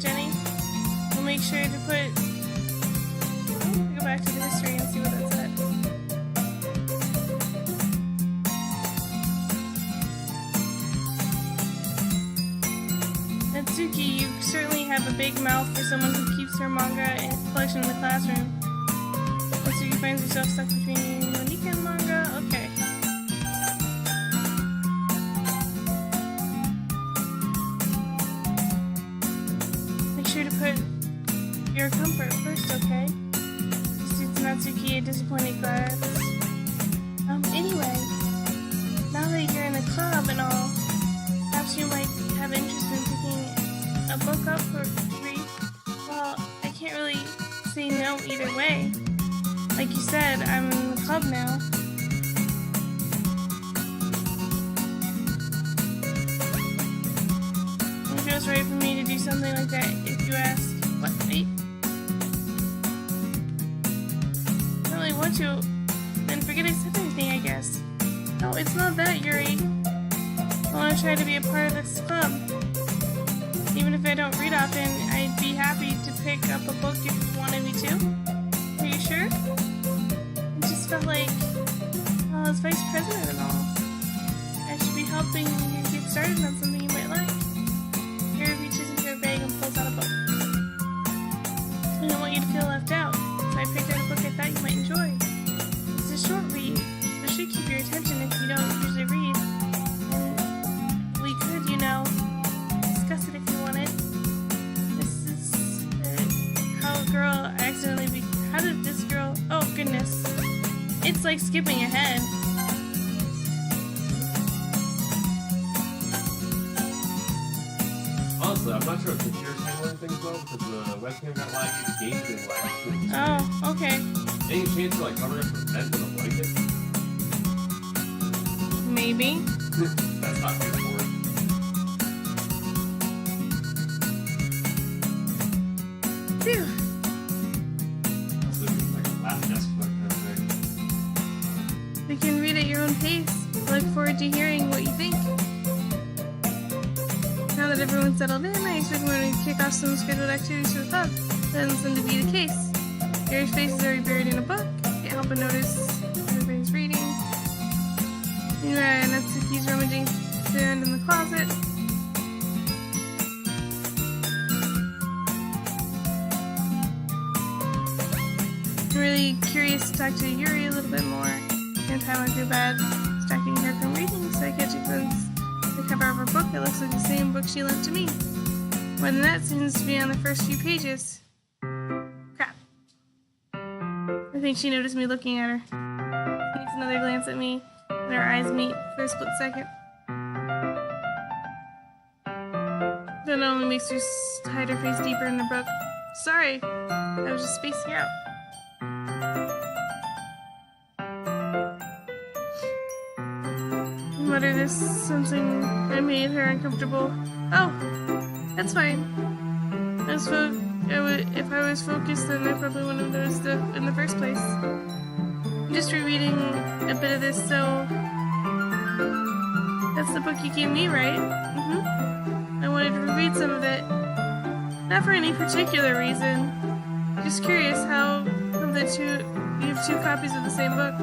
Jenny. We'll make sure to put... Oh, go back to the history and see what that said. Natsuki, you certainly have a big mouth for someone who keeps her manga collection in the classroom. Natsuki finds herself stuck between Monika and manga. Okay. Make sure to put your comfort first, okay? Suits Natsuki a disappointed glance. Anyway, now that you're in the club and all, perhaps you might have interest in picking a book up for read. Well, I can't really say no either way. Like you said, I'm in the club now. It feels right for me to do something like that if you ask. What? Wait. I don't really want to. Then forget I said anything, I guess. No, it's not that, Yuri. I want to try to be a part of this club. Even if I don't read often, I'd be happy to pick up a book if you wanted me to. Are you sure? It just felt like, well, as vice president and all, I should be helping you get started on something you might like. Yuri reaches into her bag and pulls out a book. I don't want you to feel left out, so I picked out a book I thought you might enjoy. It's a short read, so it should keep your attention if you don't usually read. And we could, you know, discuss it if you wanted. This is how a girl accidentally how did this girl... Oh, goodness. It's like skipping ahead. Honestly, I'm not sure if the computer's handling things well because the webcam got laggy, the game's getting laggy. Oh, okay. Any chance to like cover it with vent with a blanket? Maybe. That's not good for it. Phew. Also, like a lap desk kind of thing. You can read at your own pace. I look forward to hearing what you think. Now that everyone's settled in, I expect we're going to kick off some scheduled activities for the club. That doesn't seem to be the case. Gary's face is already buried in a book. Can't help but notice everybody's reading. And Natsuki's rummaging around in the closet. I'm really curious to talk to Yuri a little bit more. Can't time I feel bad distracting her from reading, so I catch a glimpse of the cover of her book. It looks like the same book she lent to me. More than that seems to be on the first few pages. Crap. I think she noticed me looking at her. She takes another glance at me, and our eyes meet for a split second. That only makes her hide her face deeper in the book. Sorry, I was just spacing out. Muttered this, sensing I made her uncomfortable. Oh, that's fine. If I was focused, then I probably wouldn't have noticed it in the first place. I'm just rereading a bit of this, so... That's the book you gave me, right? I wanted to reread some of it. Not for any particular reason. Just curious how you have two copies of the same book.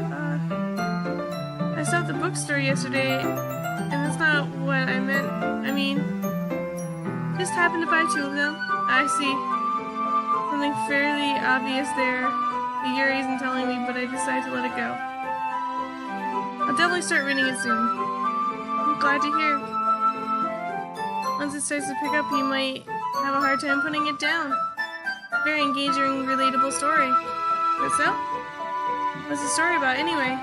I saw at the bookstore yesterday, and that's not what I meant. I mean, just happened to buy two of them. I see. Something fairly obvious there. The Yuri isn't telling me, but I decided to let it go. I'll definitely start reading it soon. I'm glad to hear. Once it starts to pick up, you might have a hard time putting it down. Very engaging, relatable story. Is that so? What's the story about, anyway?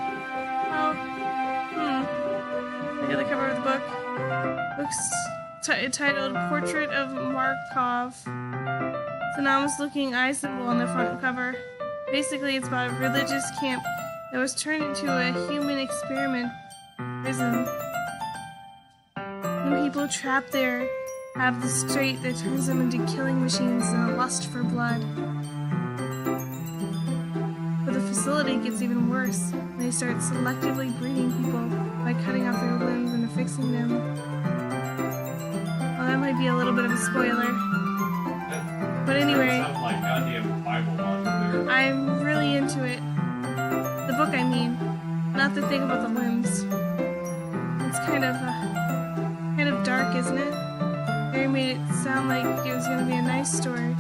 Look at the cover of the book. Book's titled Portrait of Markov. It's an ominous-looking eye symbol on the front cover. Basically, it's about a religious camp that was turned into a human experiment prison. And people trapped there have this trait that turns them into killing machines and a lust for blood. But the facility gets even worse. They start selectively breeding people by cutting off their limbs and affixing them. Well, that might be a little bit of a spoiler. But anyway, Sound like goddamn Bible logic there. I'm really into it. The book, I mean, not the thing about the limbs. It's kind of dark, isn't it? Harry made it sound like it was going to be a nice story,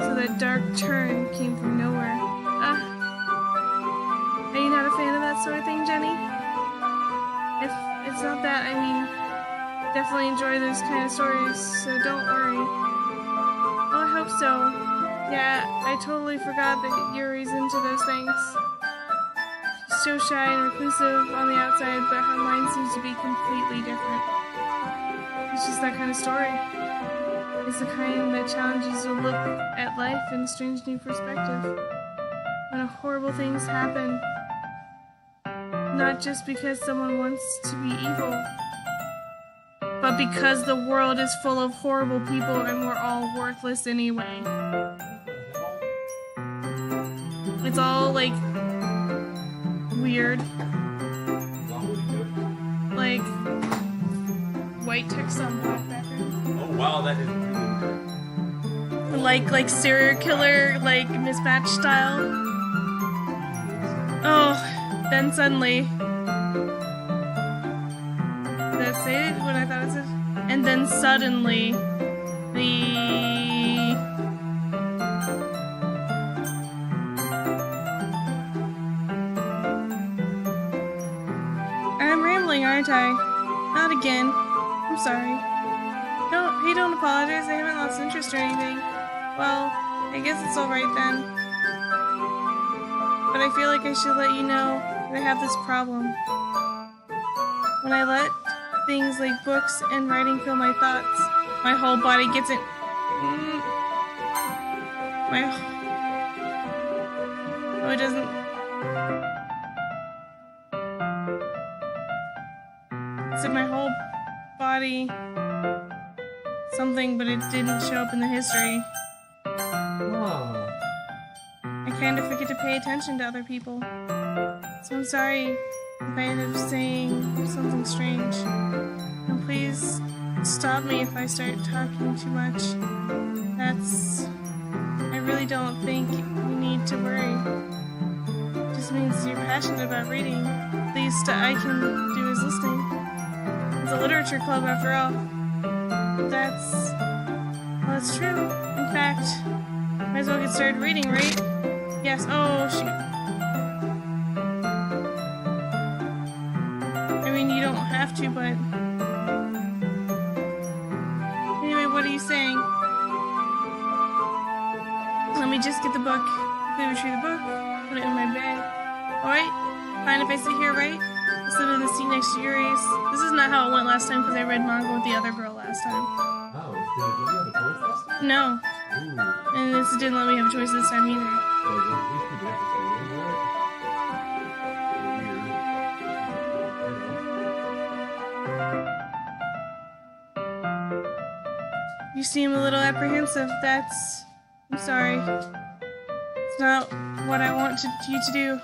so that dark turn came from nowhere. Are you not a fan of that sort of thing, Jenny? If it's not that, I mean, definitely enjoy those kind of stories, so don't worry. Oh, I hope so. Yeah, I totally forgot that Yuri's into those things. She's so shy and reclusive on the outside, but her mind seems to be completely different. It's just that kind of story. It's the kind that challenges you to look at life in a strange new perspective. When horrible things happen, not just because someone wants to be evil, but because the world is full of horrible people and we're all worthless anyway. It's all, like, weird. Like, white text on black background. Oh wow, that is really good. Like serial killer, like, mismatched style. Oh, then suddenly... Did that say it? What I thought it said? And then suddenly, I'm rambling, aren't I? Not again. I'm sorry. Don't apologize. I haven't lost interest or anything. Well, I guess it's alright then. But I feel like I should let you know that I have this problem. When I let things like books and writing fill my thoughts, my whole body gets it. Oh, it doesn't. So my whole body something, but it didn't show up in the history. Oh. I kind of forget to pay attention to other people. So I'm sorry if I end up saying something strange. And please stop me if I start talking too much. I really don't think you need to worry. It just means you're passionate about reading. At least I can do is listening. It's a literature club after all. That's true. In fact, might as well get started reading, right? Yes. Oh, shoot. I mean, you don't have to, but... Anyway, what are you saying? Let me just get the book. Quickly retrieve the book. Put it in my bag. Alright? Fine if I sit here, right? I'll sit in the seat next to Yuri's. This is not how it went last time because I read manga with the other girl last time. Oh, did you have a choice last time? No. Ooh. And this didn't let me have a choice this time either. Well, at least you did this one. You seem a little apprehensive. I'm sorry. It's not what I want you to do.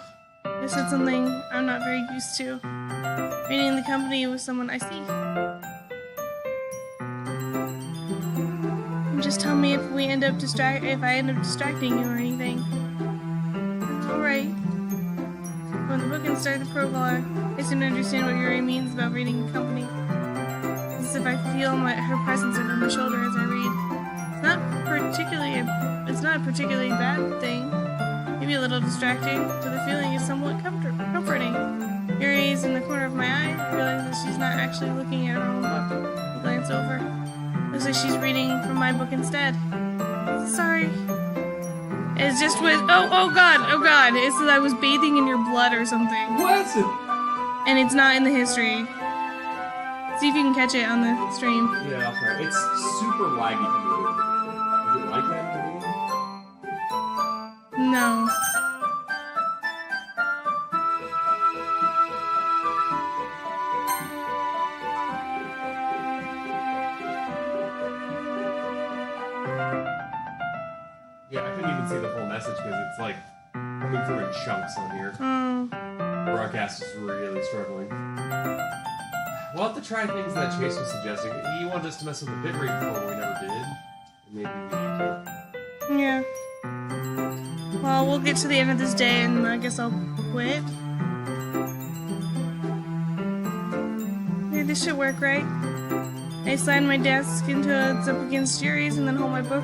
You said something I'm not very used to. Reading in the company with someone I see. Just tell me if I end up distracting you or anything. Alright. When the book and start the prologue, I soon understand what Yuri means about reading in company. It's as if I feel her presence over my shoulder as I read. It's not a particularly bad thing. Maybe a little distracting, but the feeling is somewhat comforting. Yuri's in the corner of my eye. I realize that she's not actually looking at her own book. I glance over. Looks like she's reading from my book instead. Sorry. It's just with oh god. It says I was bathing in your blood or something. What? And it's not in the history. See if you can catch it on the stream. Yeah, I'll try. It's super laggy. Is it like that in the video? No. Yeah, I couldn't even see the full message because it's like coming through in chunks on here. Broadcast is really struggling. We'll have to try things that Chase was suggesting. He wanted us to mess with the bitrate before we never did. Maybe we need to. Yeah. Well, we'll get to the end of this day and I guess I'll quit. Yeah, this should work, right? I slide my desk until it's up against Yuri's and then hold my book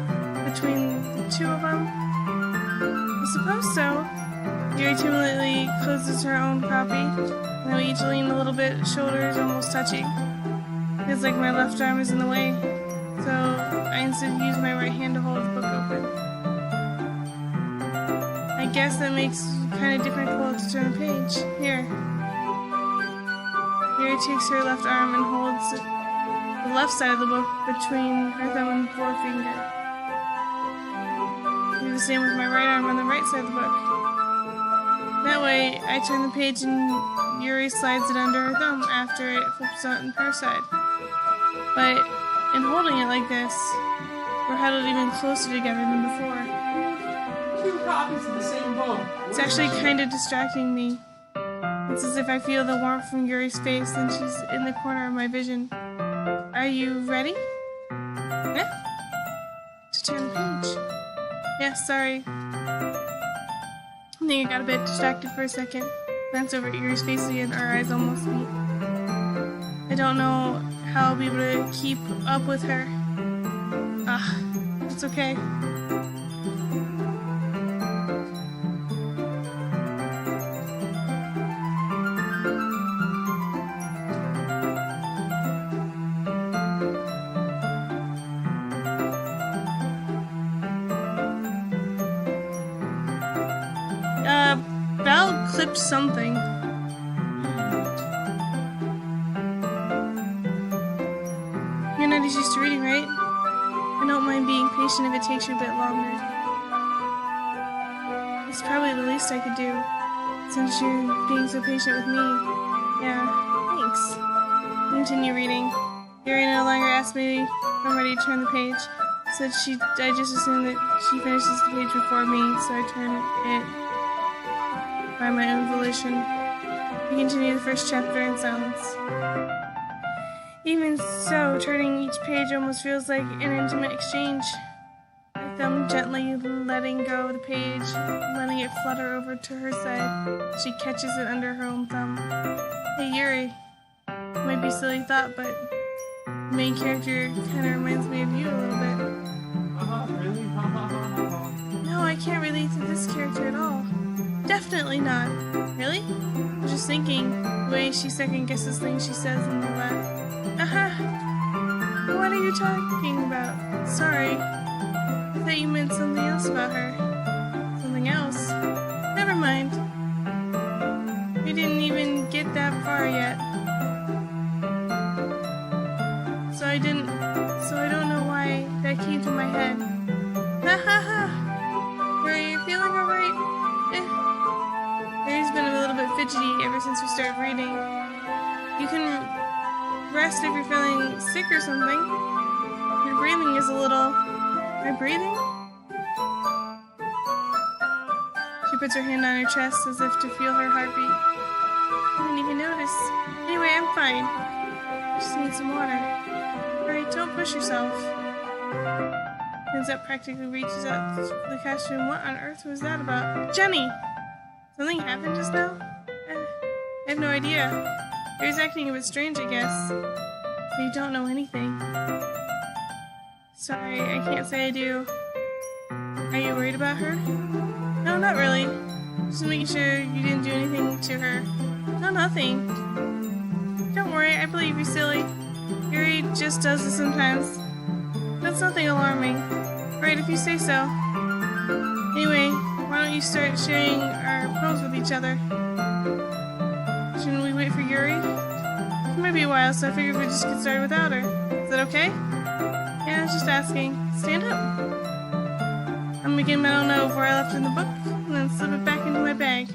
between the two of them. I suppose so. Yuri timidly closes her own copy, and we each lean a little bit, shoulders almost touching. Feels like my left arm is in the way, so I instead use my right hand to hold the book open. I guess that makes it kind of difficult to turn the page. Here. Yuri takes her left arm and holds the left side of the book between her thumb and forefinger. I do the same with my right arm on the right side of the book. That way, I turn the page and Yuri slides it under her thumb after it flips on her side. But in holding it like this, we're huddled even closer together than before. 2 copies of the same book. It's actually kind of distracting me. It's as if I feel the warmth from Yuri's face and she's in the corner of my vision. Are you ready? Yeah? To turn the page. Yeah, sorry. I think I got a bit distracted for a second. Glance over at Yuri's face again, our eyes almost meet. I don't know how I'll be able to keep up with her. It's okay. Val clipped something. You're not as used to reading, right? I don't mind being patient if it takes you a bit longer. It's probably the least I could do, since you're being so patient with me. Yeah, thanks. Continue reading. Yuri no longer asked me if I'm ready to turn the page. Said I just assumed that she finishes the page before me, so I turn it by my own volition. We continue the first chapter in silence. Even so, turning each page almost feels like an intimate exchange. My thumb gently letting go of the page, letting it flutter over to her side. She catches it under her own thumb. Hey Yuri, it might be a silly thought, but the main character kind of reminds me of you a little bit. Really? No, I can't relate to this character at all. Definitely not. Really? I'm just thinking, the way she second guesses things she says and all that. What are you talking about? Sorry. I thought you meant something else about her. Something else? Never mind. We didn't even get that far yet. So I don't know why that came to my head. Are you feeling alright? Mary's been a little bit fidgety ever since we started reading. You can rest if you're feeling sick or something. Your breathing is a little... Am I breathing? She puts her hand on her chest as if to feel her heartbeat. I didn't even notice. Anyway, I'm fine. I just need some water. Alright, don't push yourself. Hands up practically reaches out to the classroom. What on earth was that about? Jenny! Something happened just now? I have no idea. You're acting a bit strange, I guess. So you don't know anything. Sorry, I can't say I do. Are you worried about her? No, not really. Just making sure you didn't do anything to her. No, nothing. Don't worry, I believe you, silly. Yuri just does this sometimes. That's nothing alarming. Right, if you say so. Anyway, why don't you start sharing our poems with each other? Shouldn't we wait for Yuri? It might be a while, so I figured we'd just get started without her. Is that okay? Yeah, I was just asking. Stand up. I'm gonna get my own note where I left it in the book, and then slip it back into my bag.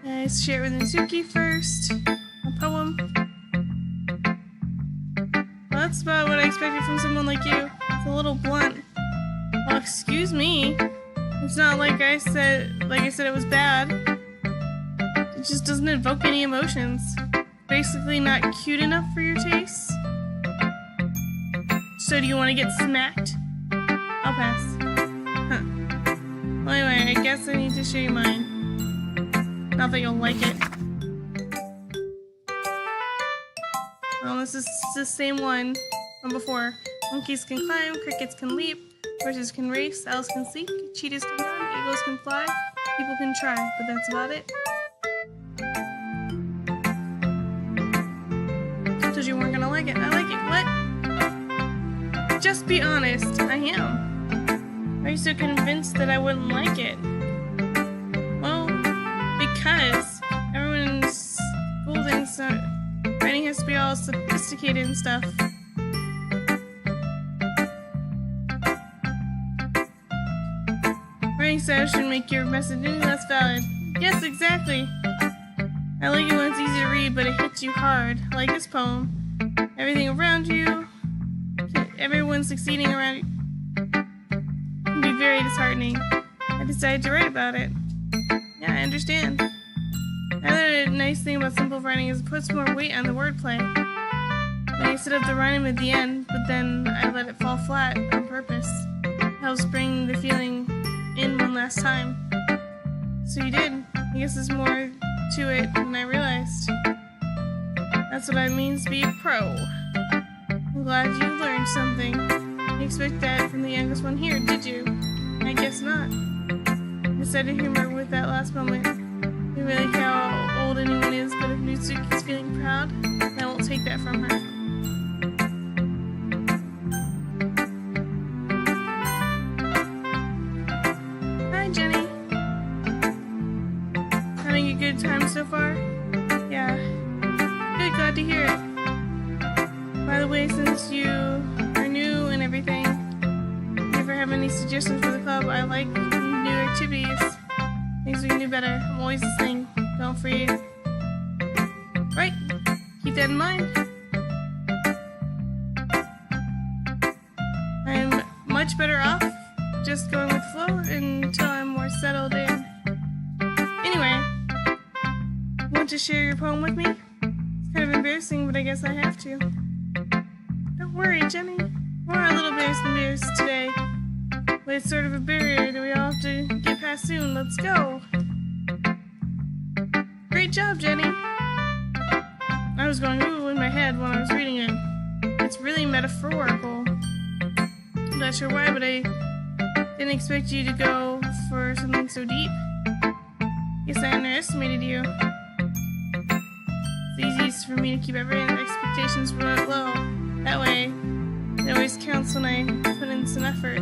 I share it with Mizuki first. A poem. Well, that's about what I expected from someone like you. It's a little blunt. Well, excuse me. It's not like I said it was bad. just doesn't evoke any emotions. Basically not cute enough for your taste. So do you want to get smacked? I'll pass. Huh. Well, anyway, I guess I need to show you mine. Not that you'll like it. Well, this is the same one from before. Monkeys can climb, crickets can leap, horses can race, owls can sleep, cheetahs can run, eagles can fly, people can try, but that's about it. Told you weren't gonna like it. I like it. What? Just be honest. I am. Are you so convinced that I wouldn't like it? Well, because everyone in school thinks that writing has to be all sophisticated and stuff. Writing style should make your message any less valid. Yes, exactly. I like it when it's easy to read, but it hits you hard. Like this poem. Everything around you, everyone succeeding around you, can be very disheartening. I decided to write about it. Yeah, I understand. Another nice thing about simple writing is it puts more weight on the wordplay. When you set up the rhyme at the end, but then I let it fall flat on purpose. It helps bring the feeling in one last time. So you did. I guess there's more to it than I realized. That's what it means to be a pro. I'm glad you learned something. You expect that from the youngest one here, did you? I guess not. I decided humor with that last moment. You really care how old anyone is, but if Nutsuki's feeling proud, I won't take that from her. Hi, Jenny. Having a good time so far? Yeah. Good, glad to hear it. By the way, since you are new and everything, if you ever have any suggestions for the club, I like new activities. Things we can do better. I'm always listening. Don't forget. Right. Keep that in mind. I'm much better off just going with the flow until I'm more settled in. Anyway, want to share your poem with me? It's kind of embarrassing, but I guess I have to. Don't worry, Jenny. We're a little embarrassed today. But it's sort of a barrier that we all have to get past soon. Let's go. Great job, Jenny. I was going ooh in my head when I was reading it. It's really metaphorical. I'm not sure why, but I didn't expect you to go for something so deep. Guess I underestimated you. It's easiest for me to keep everyone's expectations low. That way, it always counts when I put in some effort.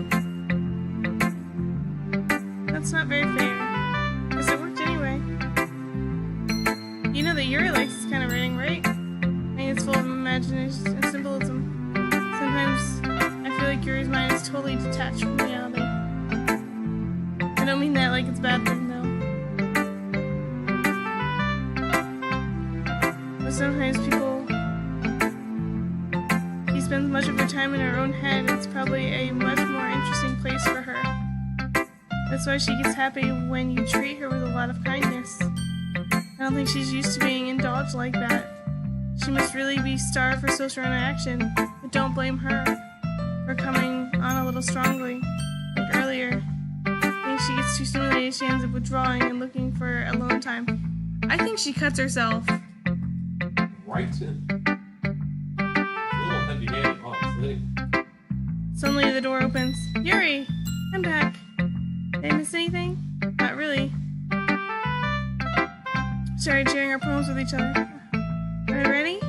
That's not very fair. Guess it worked anyway. You know that Yuri likes this kind of writing, right? I think it's full of imagination and symbolism. Sometimes I feel like Yuri's mind is totally detached from reality. I don't mean that like it's a bad thing, though. But sometimes she spends much of her time in her own head. It's probably a much more interesting place for her. That's why she gets happy when you treat her with a lot of kindness. I don't think she's used to being indulged like that. She must really be starved for social interaction, but don't blame her for coming on a little strongly, like earlier. I think she gets too stimulated, she ends up withdrawing and looking for alone time. I think she cuts herself. Right? A little heavy-handed, honestly. Suddenly the door opens. Yuri! I'm back. Did I miss anything? Not really. Started sharing our poems with each other. Are you ready?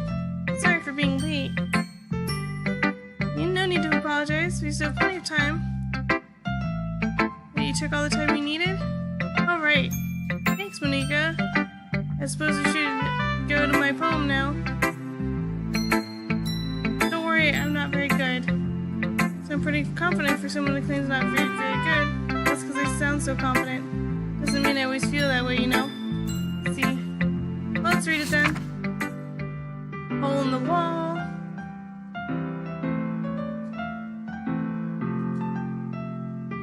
Sorry for being late. You no need to apologize. We still have plenty of time. You took all the time you needed? Alright. Thanks, Monika. I suppose we should go to my poem now. Don't worry, I'm not very good. So I'm pretty confident for someone who claims not very, very good. That's because I sound so confident. Doesn't mean I always feel that way, you know? See. Well, let's read it then. Hole in the wall.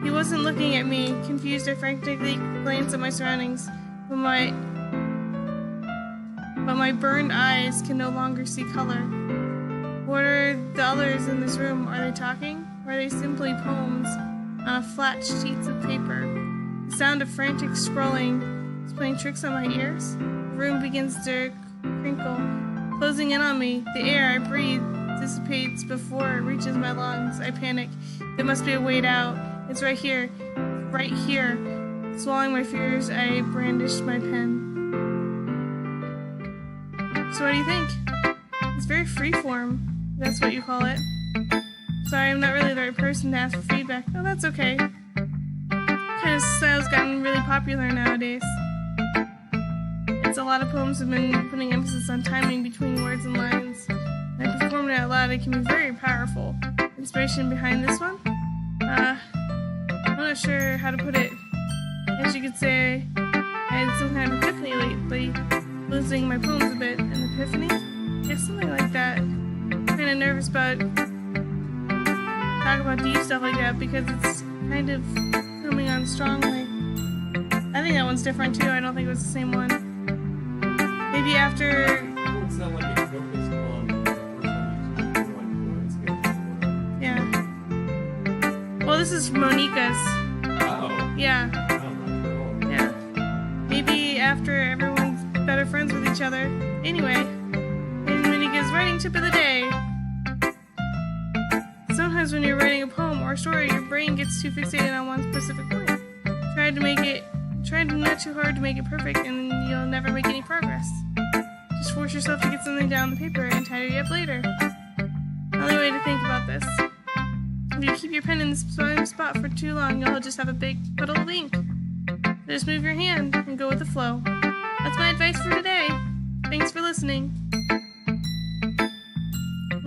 He wasn't looking at me. Confused, I frantically glanced at my surroundings. but my burned eyes can no longer see color. What are the others in this room? Are they talking? Or are they simply poems on flat sheets of paper? The sound of frantic scrolling is playing tricks on my ears. The room begins to crinkle, closing in on me. The air I breathe dissipates before it reaches my lungs. I panic. There must be a way out. It's right here. Right here. Swallowing my fears, I brandish my pen. So what do you think? It's very freeform, if that's what you call it. Sorry, I'm not really the right person to ask for feedback. Oh, that's okay. Kind of style's gotten really popular nowadays. It's a lot of poems have been putting emphasis on timing between words and lines. When I perform it out loud, it can be very powerful. Inspiration behind this one? I'm not sure how to put it. As you could say, I had some kind of epiphany lately, losing my poems a bit. An epiphany? Yeah, something like that. Kind of nervous about talk about deep stuff like that because it's kind of coming on strongly. I think that one's different too. I don't think it was the same one. Maybe after. It sounded like it focused on the first one. Yeah. Well, this is Monica's. Oh. Yeah. Oh, Yeah. Maybe after everyone's better friends with each other. Anyway, in Monica's writing tip of the day. Sometimes when you're writing a poem or a story, your brain gets too fixated on one specific point. Try not too hard to make it perfect, and you'll never make any progress. Just force yourself to get something down on the paper and tidy it up later. Another way to think about this. If you keep your pen in the same spot for too long, you'll just have a big puddle of ink. Just move your hand and go with the flow. That's my advice for today. Thanks for listening.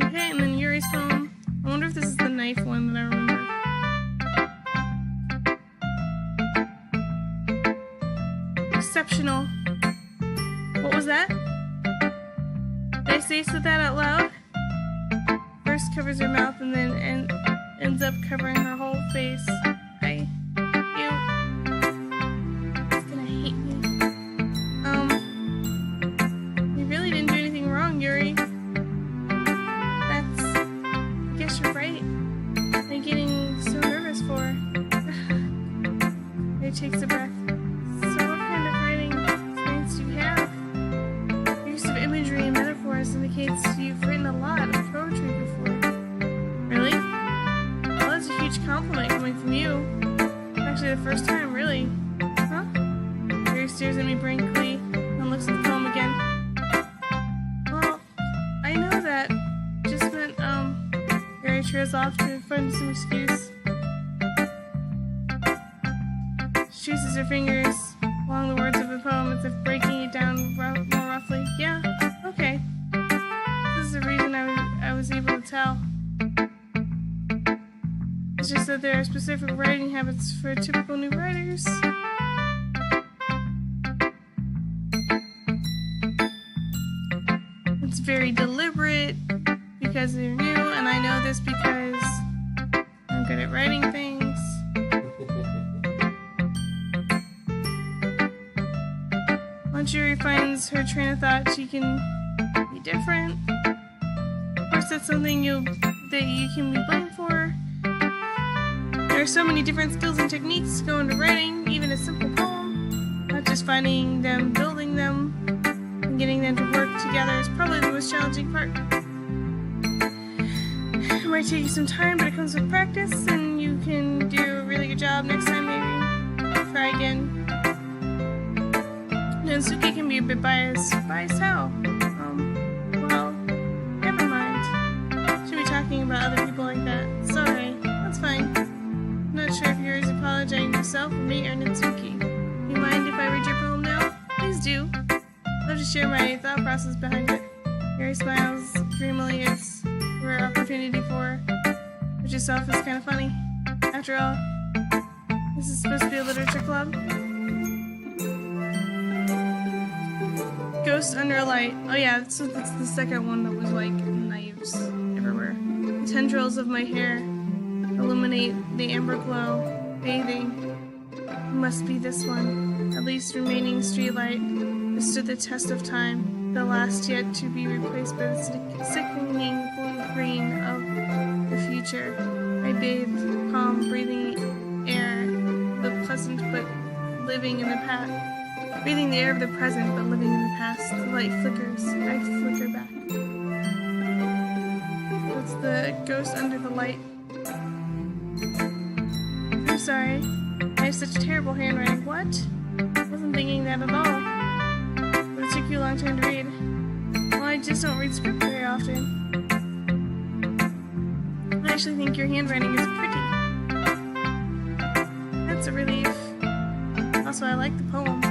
Okay, and then Yuri's poem. I wonder if this is the knife one that I remember. Exceptional. What was that? Did I say that out loud? First covers her mouth and then ends up covering her whole face. It's gonna hate me. You really didn't do anything wrong, Yuri. I guess you're right. I'm getting so nervous for her. He takes a breath. So what kind of writing experience do you have? Your use of imagery and metaphors indicates you've written a lot of poetry before. Really? Well, that's a huge compliment coming from you. Actually, the first time, really. Huh? Yuri stares at me blankly and looks at the poem again. Well, I know that. Just meant, Yuri trails off to find some excuse. She traces her fingers along the words of the poem as if breaking it down more roughly. Yeah, okay. This is the reason I was able to tell. It's just that there are specific writing habits for typical new writers. It's very deliberate because they're new, and I know this because I'm good at writing things. Once Yuri finds her train of thought, she can be different. Of course, that's something that you can be blamed for. There are so many different skills and techniques go into writing, even a simple poem. Not just finding them, building them, and getting them to work together is probably the most challenging part. It might take you some time, but it comes with practice, and you can do a really good job next time, maybe. Try again. Nansuke can be a bit biased. Biased how? Well, never mind. Should be talking about other people like that. Sorry, that's fine. I'm not sure if Yuri's apologizing to himself, or me, or Natsuki. You mind if I read your poem now? Please do. I'd love to share my thought process behind it. Yuri smiles dreamily. It's a rare opportunity for her, which itself is kind of funny. After all, this is supposed to be a literature club. Ghost under a light. Oh yeah, so that's the second one that was like knives everywhere. The tendrils of my hair illuminate the amber glow, bathing. Must be this one. At least remaining streetlight has stood the test of time. the last yet to be replaced by the sickening green of the future. I bathed, calm, breathing air, the pleasant but living in the past. Breathing the air of the present but living in the past. The light flickers. I flicker back. That's the ghost under the light. I'm sorry. I have such terrible handwriting. What? I wasn't thinking that at all. But it took you a long time to read. Well, I just don't read script very often. I actually think your handwriting is pretty. That's a relief. Also, I like the poem.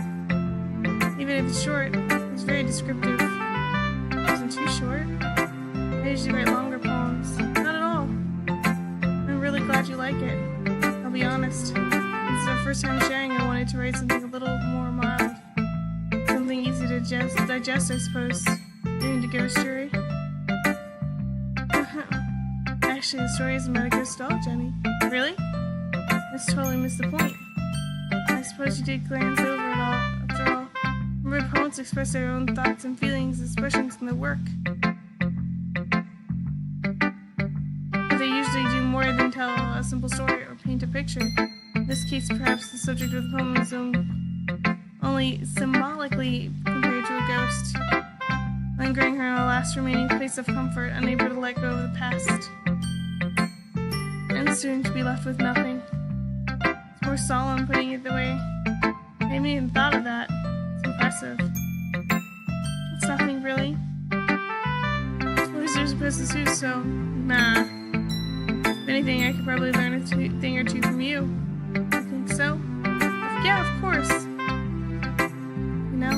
Even if it's short, it's very descriptive. It wasn't too short. I usually write longer poems. Not at all. I'm really glad you like it. I'll be honest. It's the first time sharing I wanted to write something a little more mild. Something easy to digest, I suppose. Doing the ghost story. Actually, the story isn't about a ghost at all, Jenny. Really? That's totally missed the point. I suppose you did glance over it all, after all. Remember, poets express their own thoughts and feelings, expressions in their work. But they usually do more than tell a simple story or paint a picture. In this case, perhaps the subject of the poem is only symbolically compared to a ghost, lingering her last remaining place of comfort, unable to let go of the past, and soon to be left with nothing. It's more solemn putting it that way. I haven't even thought of that. It's impressive. It's nothing really. I suppose you're supposed to do so. Nah. If anything, I could probably learn a thing or two from you. You think so? Yeah, of course. You know,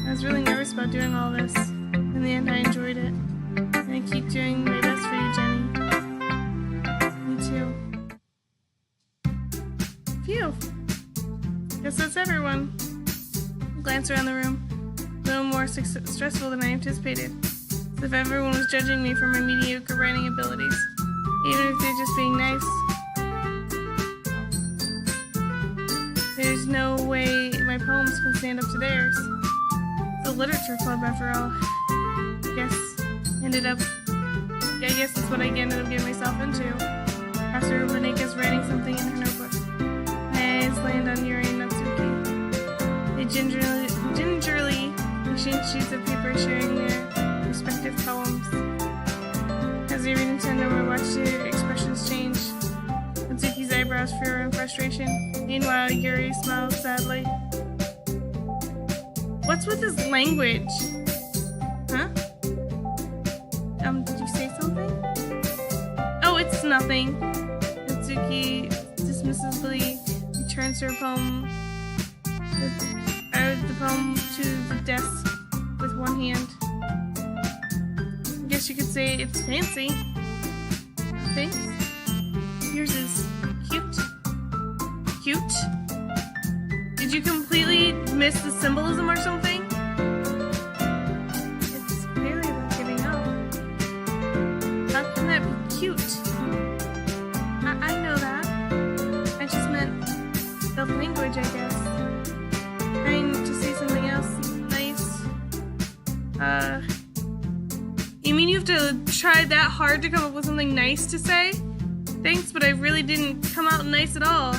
I was really nervous about doing all this. In the end, I enjoyed it. And I keep doing my best for you, Jenny. Me too. Phew. Guess that's everyone. Glance around the room. A little more stressful than I anticipated. As if everyone was judging me for my mediocre writing abilities. Even if they're just being nice. There's no way my poems can stand up to theirs. It's a literature club after all. I guess that's what I ended up getting myself into. Professor Subnautica writing something in her notebook. My eyes land on Yuri and Natsuki. They gingerly exchange sheets of paper sharing their respective poems. As they read into them, I watch their expressions change. Natsuki's eyebrows furrow in frustration. Meanwhile, Yuri smiles sadly. What's with this language? Huh? Did you say something? Oh, it's nothing. Natsuki dismissively returns her poem, the poem to the desk with one hand. I guess you could say it's fancy. Thanks. Yours is cute. Cute? Did you completely miss the symbolism or something? It's clearly about giving up. How can that be cute? I know that. I just meant the language, I guess. Trying to say something else nice. You mean you have to try that hard to come up with something nice to say? Thanks, but I really didn't come out nice at all.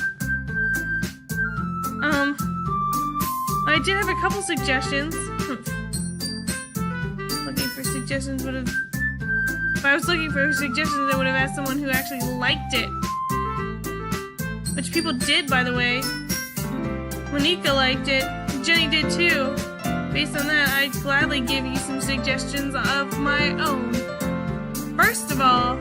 I did have a couple suggestions. Looking for suggestions would have... If I was looking for suggestions, I would have asked someone who actually liked it. Which people did, by the way. Monica liked it. Jenny did too. Based on that, I'd gladly give you some suggestions of my own. First of all,